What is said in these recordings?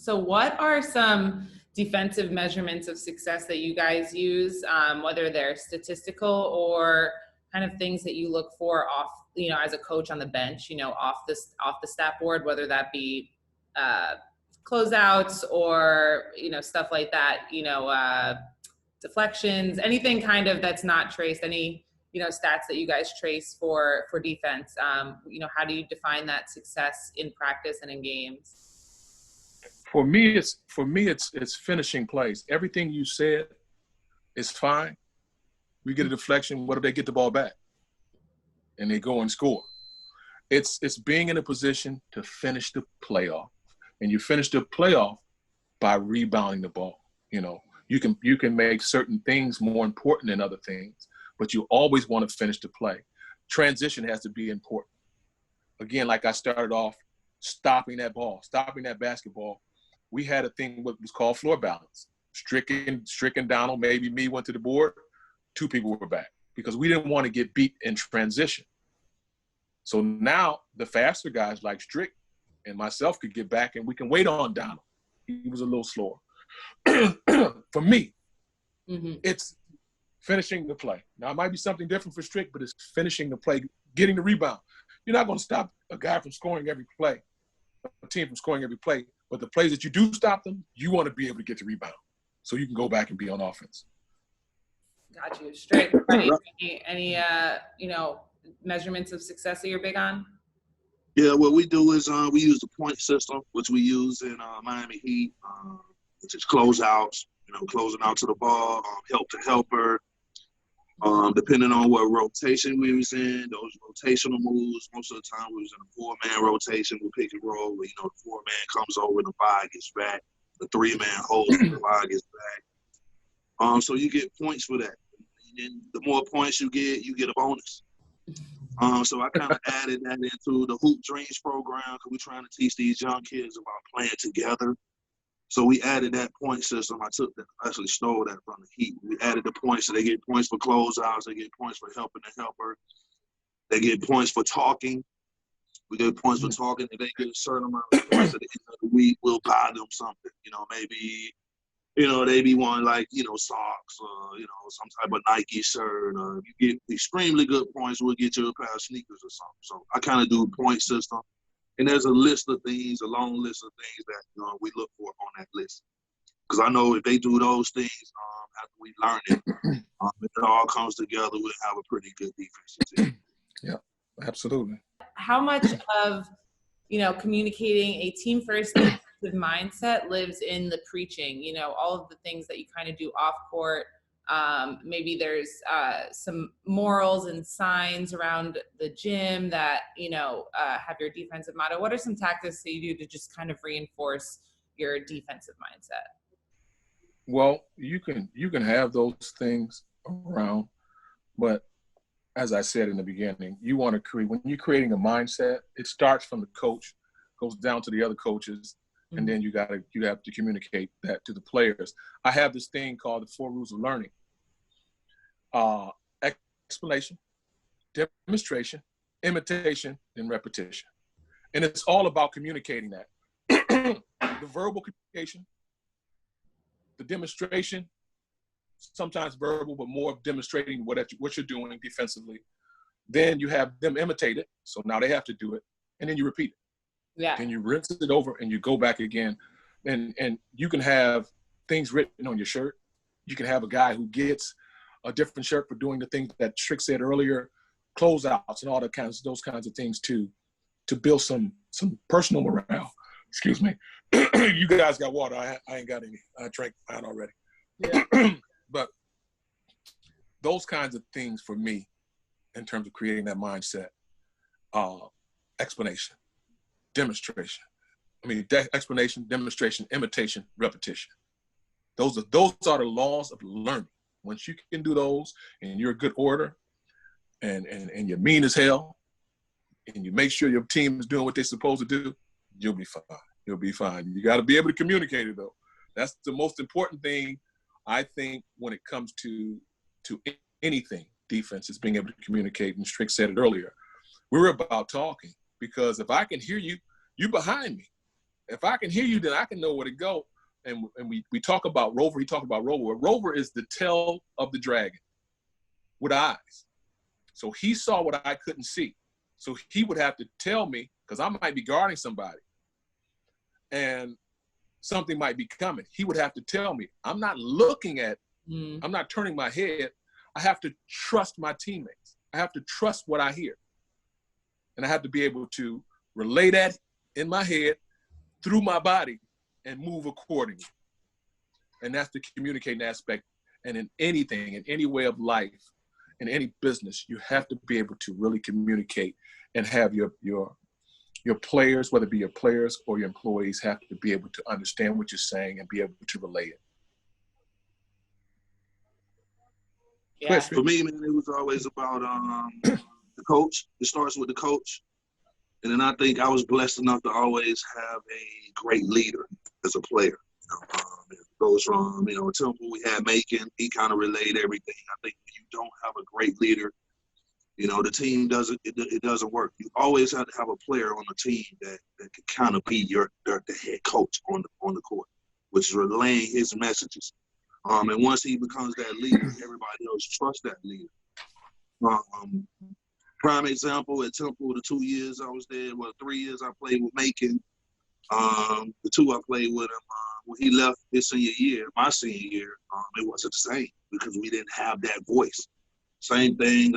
So what are some defensive measurements of success that you guys use, whether they're statistical or kind of things that you look for off, as a coach on the bench, off the stat board, whether that be closeouts or, stuff like that, deflections, anything kind of that's not traced, any, stats that you guys trace for defense. How do you define that success in practice and in games? For me, it's finishing plays. Everything you said is fine. We get a deflection. What if they get the ball back and they go and score? It's being in a position to finish the playoff, and you finish the playoff by rebounding the ball. You can make certain things more important than other things, but you always want to finish the play. Transition has to be important. Again, like I started off, stopping that basketball. We had a thing what was called floor balance. Strickland, Donald, maybe me went to the board. 2 people were back because we didn't want to get beat in transition. So now the faster guys like Strick and myself could get back, and we can wait on Donald. He was a little slower. For me, it's finishing the play. Now, it might be something different for Strick, but it's finishing the play, getting the rebound. You're not going to stop a guy from scoring every play, a team from scoring every play. But the plays that you do stop them, you want to be able to get the rebound so you can go back and be on offense. Got you. Strick, any measurements of success that you're big on? Yeah, what we do is we use the point system, which we use in Miami Heat, which is closeouts, closing out to the ball, help to helper. Depending on what rotation we was in, those rotational moves, most of the time we was in a 4-man rotation with pick and roll, where, the 4-man comes over and the 5 gets back. The 3-man holds and the 5 gets back. So you get points for that. And the more points you get a bonus. So I kind of added that into the Hoop Dreams program because we're trying to teach these young kids about playing together. So we added that point system. I actually stole that from the Heat. We added the points, so they get points for closeouts, they get points for helping the helper, they get points for talking. We get points for talking. If they get a certain amount of points at the end of the week, we'll buy them something. Maybe, they be wanting like, socks or, some type of Nike shirt. Or if you get extremely good points, we'll get you a pair of sneakers or something. So I kind of do a point system. And there's a list of things, a long list of things that we look for on that list. Because I know if they do those things after we learn it, if it all comes together, we'll have a pretty good defensive team. Yeah, absolutely. How much of, communicating a team-first defensive mindset lives in the preaching, all of the things that you kind of do off court? Maybe there's some morals and signs around the gym that, have your defensive motto. What are some tactics that you do to just kind of reinforce your defensive mindset? Well, you can have those things around, but as I said in the beginning, you want to create, when you're creating a mindset, it starts from the coach, goes down to the other coaches, and then you have to communicate that to the players. I have this thing called the 4 rules of learning. Explanation, demonstration, imitation, and repetition. And it's all about communicating that. The verbal communication, the demonstration, sometimes verbal, but more of demonstrating what you're doing defensively. Then you have them imitate it. So now they have to do it. And then you repeat it. Yeah. And you rinse it over and you go back again. And you can have things written on your shirt. You can have a guy who gets a different shirt for doing the things that Strick said earlier, closeouts and all those kinds of things to build some personal morale. Excuse me. You guys got water. I ain't got any. I drank mine already. Yeah. But those kinds of things for me, in terms of creating that mindset, explanation, demonstration. Explanation, demonstration, imitation, repetition. Those are the laws of learning. Once you can do those and you're a good order and you're mean as hell and you make sure your team is doing what they're supposed to do, you'll be fine. You'll be fine. You got to be able to communicate it, though. That's the most important thing, I think, when it comes to anything, defense, is being able to communicate. And Strick said it earlier. We're about talking, because if I can hear you, you behind me. if I can hear you, then I can know where to go. And we talk about Rover. He talked about Rover. Rover is the tail of the dragon with eyes. So he saw what I couldn't see. So he would have to tell me, because I might be guarding somebody and something might be coming. He would have to tell me. I'm not looking at, I'm not turning my head. I have to trust my teammates. I have to trust what I hear. And I have to be able to relay that in my head through my body and move accordingly. And that's the communicating aspect. And in anything, in any way of life, in any business, you have to be able to really communicate and have your players, whether it be your players or your employees, have to be able to understand what you're saying and be able to relay it. Yeah. For me, man, it was always about the coach. It starts with the coach. And then I think I was blessed enough to always have a great leader as a player. It goes from, Temple, we had Macon. He kind of relayed everything. I think when you don't have a great leader, the team doesn't work. You always have to have a player on the team that can kind of be the head coach on the court, which is relaying his messages. And once he becomes that leader, everybody else trusts that leader. Prime example at Temple, the 2 years I was there, 3 years I played with Macon. The 2 I played with him, when he left his senior year, my senior year, it wasn't the same because we didn't have that voice. Same thing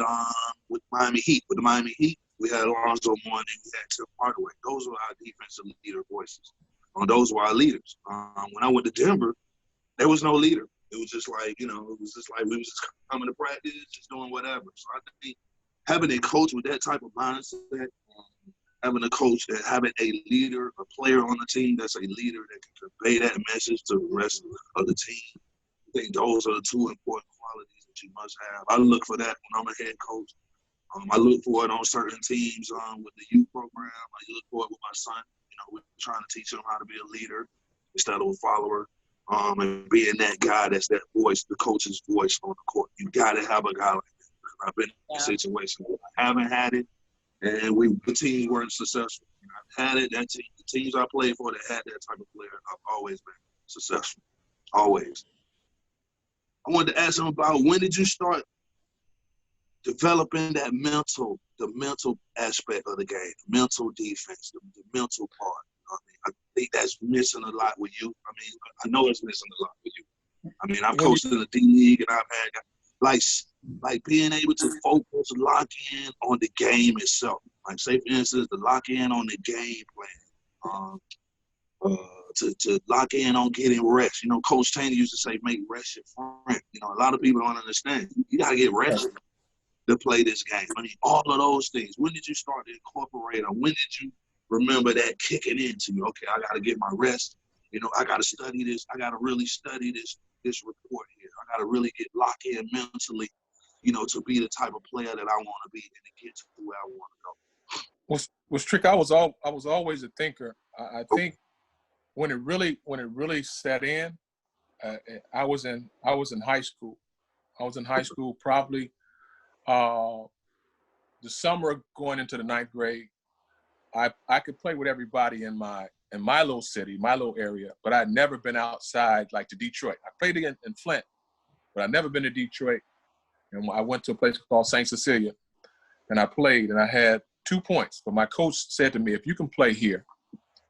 with Miami Heat. With the Miami Heat, we had Alonzo Mourning, we had Tim Hardaway. Those were our defensive leader voices. Those were our leaders. When I went to Denver, there was no leader. It was just like, we was just coming to practice, just doing whatever. So I think having a coach with that type of mindset, having a coach that having a leader, a player on the team that's a leader that can convey that message to the rest of the team, I think those are the 2 important qualities that you must have. I look for that when I'm a head coach. I look for it on certain teams with the youth program. I look for it with my son. We're trying to teach him how to be a leader instead of a follower. And being that guy that's that voice, the coach's voice on the court. You got to have a guy like that. I've been in a situation where I haven't had it, and the team weren't successful. I've had it. The teams I played for that had that type of player, I've always been successful. Always. I wanted to ask him about, when did you start developing the mental aspect of the game, the mental defense, the mental part? I think that's missing a lot with you. I know it's missing a lot with you. I've coached in the D League, and I've had like being able to focus, lock in on the game itself. Like, say for instance, to lock in on the game plan, to lock in on getting rest. Coach Taney used to say, make rest your friend. A lot of people don't understand. You gotta get rest to play this game. All of those things. When did you start to incorporate them? When did you remember that kicking into you? Okay, I got to get my rest. I got to study this. I got to really study this report here. I got to really get locked in mentally, to be the type of player that I want to be and to get to where I want to go. Well, Strick, I was always a thinker. I think when it really set in, I was in high school. I was in high school probably the summer going into the 9th grade. I could play with everybody in my little city, my little area, but I'd never been outside like to Detroit. I played in Flint, but I'd never been to Detroit. And I went to a place called St. Cecilia, and I played, and I had 2 points. But my coach said to me, if you can play here,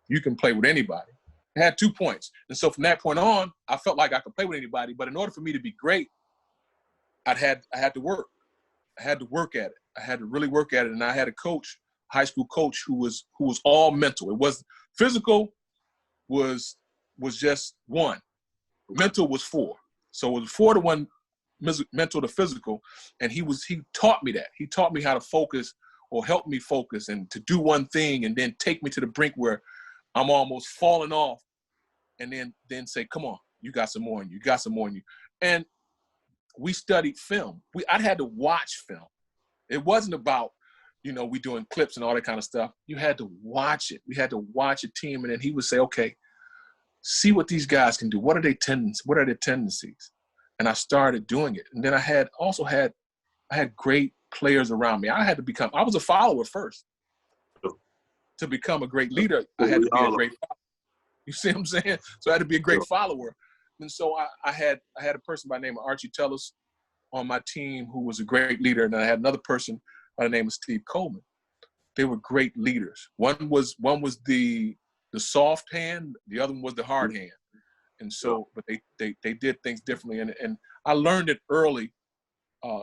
you can play with anybody. I had 2 points. And so from that point on, I felt like I could play with anybody. But in order for me to be great, I had to work. I had to work at it. I had to really work at it. And I had a coach, high school coach, who was all mental. It was physical was just 1. Mental was 4. So it was 4 to 1 mental to physical. And he taught me that. He taught me how to focus, or help me focus, and to do one thing and then take me to the brink where I'm almost falling off, and then say, come on, you got some more in you. You got some more in you. And we studied film. I'd had to watch film. It wasn't about, we doing clips and all that kind of stuff. You had to watch it. We had to watch a team, and then he would say, okay, see what these guys can do. What are their tendencies? And I started doing it. And then I had great players around me. I was a follower first. To become a great leader, I had to be a great follower. You see what I'm saying? So I had to be a great follower. And so I had a person by the name of Archie Tellis on my team who was a great leader, and I had another person by the name of Steve Coleman. They were great leaders. One was the soft hand, the other one was the hard hand. And so, but they did things differently. And I learned it early,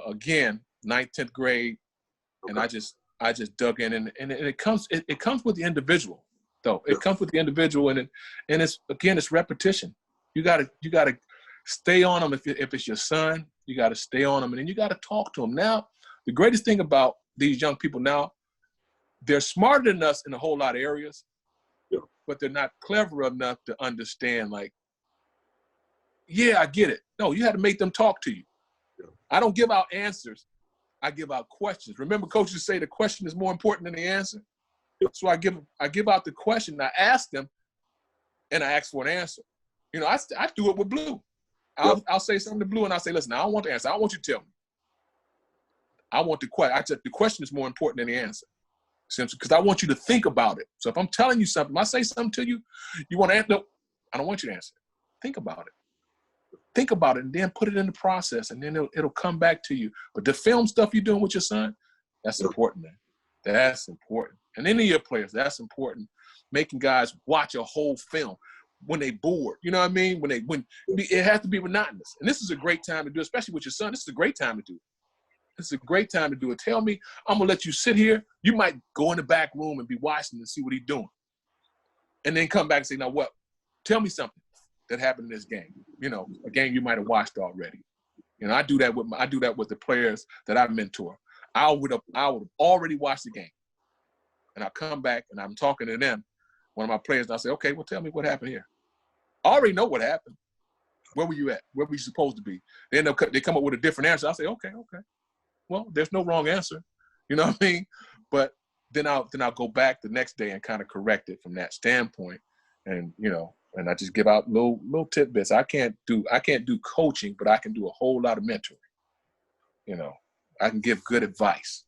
again, 9th, 10th grade. And I just dug in, and it comes with the individual, though. It comes with the individual, and it's repetition. You gotta stay on them. If it's your son, you gotta stay on them, and then you gotta talk to them. Now, the greatest thing about these young people now, they're smarter than us in a whole lot of areas, but they're not clever enough to understand. Like, yeah, I get it. No, you had to make them talk to you. I don't give out answers. I give out questions. Remember, coaches say the question is more important than the answer. So I give out the question. I ask them, and I ask for an answer. You know, I do it with Blue. I'll say something to Blue, and I'll say, listen, I don't want the answer. I don't want you to tell me. I want the question. I said the question is more important than the answer, because I want you to think about it. So if I'm telling you something, if I say something to you, you want to answer? No, I don't want you to answer. Think about it. Think about it, and then put it in the process, and then it'll come back to you. But the film stuff you're doing with your son, that's important, man. That's important. And any of your players, that's important. Making guys watch a whole film when they bored. You know what I mean? When it has to be monotonous. And this is a great time to do it, especially with your son. This is a great time to do it. This is a great time to do it. Tell me, I'm gonna let you sit here. You might go in the back room and be watching and see what he's doing, and then come back and say, now what? Tell me something that happened in this game. You know, a game you might have watched already. You know, I do that with the players that I mentor. I would have already watched the game, and I come back and I'm talking to them, one of my players, and I say, okay, well, tell me what happened here. I already know what happened. Where were you at? Where were you supposed to be? Then they come up with a different answer. I say, okay. Well, there's no wrong answer. You know what I mean? But then I'll go back the next day and kind of correct it from that standpoint, and you know. And I just give out little tidbits. I can't do coaching, but I can do a whole lot of mentoring. You know, I can give good advice.